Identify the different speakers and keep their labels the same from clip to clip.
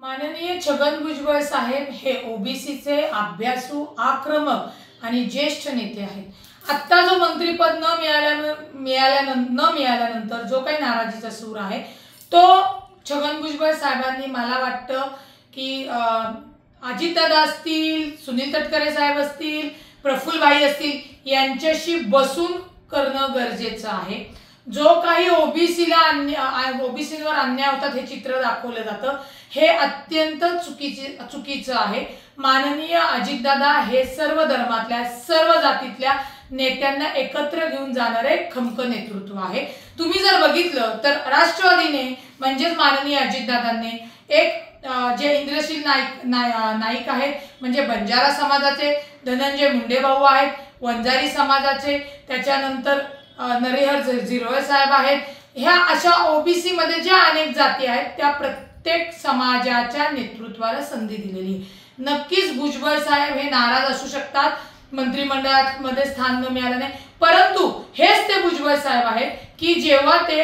Speaker 1: माननीय छगन भुजबळ साहेब हे ओबीसीचे अभ्यासू, आक्रमक आणि ज्येष्ठ नेते आहेत। आता जो मंत्रीपद न मिळाल्यानंतर जो काही नाराजीचा सूर आहे तो छगन भुजबळ साहेबांनी मला वाटतं की अजितदादा असतील, सुनील तटकरे साहेब असतील, प्रफुल्लभाई असतील यांच्याशी बसून करणं गरजेचं आहे। जो काही ओबीसीवर अन्याय होतात हे चित्र दाखवलं जातं हे अत्यंत चुकीचं आहे। माननीय अजितदादा हे सर्व धर्मातल्या, सर्व जातीतल्या नेत्यांना एकत्र घेऊन जाणारे खमक नेतृत्व आहे। तुम्ही जर बघितलं तर राष्ट्रवादीने म्हणजेच माननीय अजितदादांनी एक जे इंद्रशील नाईक आहेत म्हणजे बंजारा समाजाचे, धनंजय मुंडे भाऊ आहेत वंजारी समाजाचे, त्याच्यानंतर नरेहर झिरवळ साहेब आहेत। ह्या अशा ओबीसी मध्ये ज्या अनेक जाती आहेत त्या प्रत्येक समाजाच्या नेतृत्वाला संधी दिलेली आहे। नक्कीच भुजबळ साहेब हे नाराज असू शकतात, मंत्रिमंडळामध्ये स्थान न मिळाल्याने, परंतु हेच ते भुजबळ साहेब आहेत की जेव्हा ते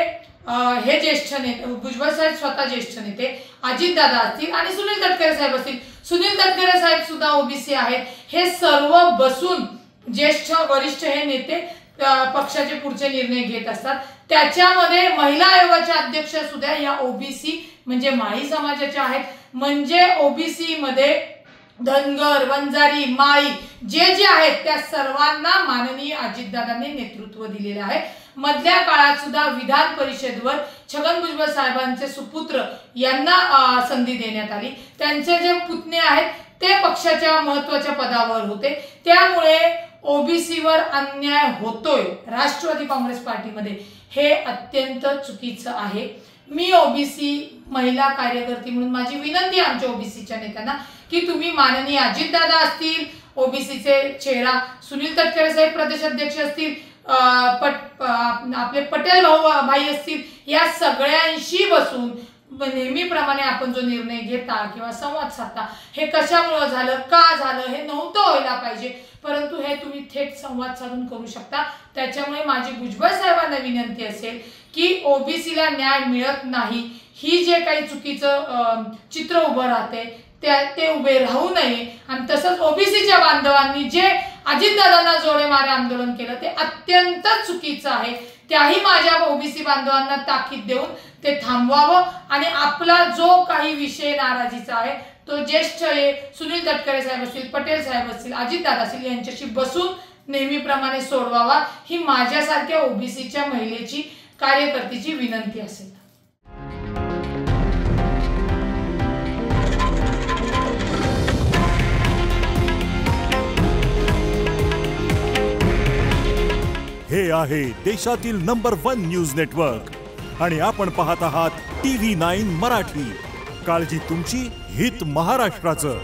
Speaker 1: हे ज्येष्ठ नेते, भुजबळ साहेब स्वतः ज्येष्ठ नेते, अजितदादा असतील आणि सुनील तटकरे साहेब असतील, सुनील तटकरे साहेब सुद्धा ओबीसी आहेत, हे सर्व बसून ज्येष्ठ वरिष्ठ हे नेते पक्षाचे पुढचे निर्णय घेत असतात। त्याच्यामध्ये महिला आयोगाचे अध्यक्ष सुद्धा या ओबीसी म्हणजे माळी समाजाच्या आहेत। म्हणजे ओबीसी मध्ये धनगर, वंजारी, माळी जे आहेत त्या सर्वांना माननीय अजितदादांनी नेतृत्व दिलेले आहे। मधल्या काळात सुद्धा विधान परिषदेवर छगन भुजबळ साहेबांचे सुपुत्र यांना संधी देण्यात आली। त्यांचे जे पुतणे आहेत ते पक्षाच्या महत्त्वाच्या पदावर होते। त्यामुळे ओबीसीवर अन्याय होतोय राष्ट्रवादी काँग्रेस पार्टीमध्ये हे अत्यंत चुकीचं आहे। मी ओबीसी महिला कार्यकर्ती म्हणून माझी विनंती आमच्या ओबीसीच्या नेत्यांना की तुम्ही माननीय अजितदादा असतील, ओबीसीचे चेहरा सुनील तटकरे साहेब प्रदेशाध्यक्ष असतील, आपले पटेल भाई असतील, या सगळ्यांशी बसून नेहमीप्रमाणे आपण जो निर्णय घेता किंवा संवाद साधता हे कशामुळे झालं, का झालं हे नव्हतं व्हायला पाहिजे, परंतु हे तुम्ही थेट संवाद साधून करू शकता। त्याच्यामुळे माझी भुजबळ साहेबांना विनंती असेल की ओबीसीला न्याय मिळत नाही ही जे काही चुकीचं चित्र उभं राहते ते उभे राहू नये। आणि तसंच ओबीसीच्या बांधवांनी जे अजितदादांना जोडे मारे आंदोलन केलं ते अत्यंत चुकीचं आहे। त्याही माझ्या ओबीसी बांधवांना ताकीद देऊन ते थांबवावं आणि आपला जो काही विषय नाराजीचा आहे तो ज्येष्ठ सुनील तटकरे साहेब असतील, पटेल साहेब असतील, अजितदादा असतील यांच्याशी बसून नेहमीप्रमाणे सोडवावा ही माझ्यासारख्या ओबीसीच्या महिलेची, कार्यकर्तीची विनंती असेल।
Speaker 2: हे आहे देशातील नंबर 1 न्यूज नेटवर्क आणि आपण पाहत आहात TV9 मराठी। काळजी तुमची, हित महाराष्ट्राचं।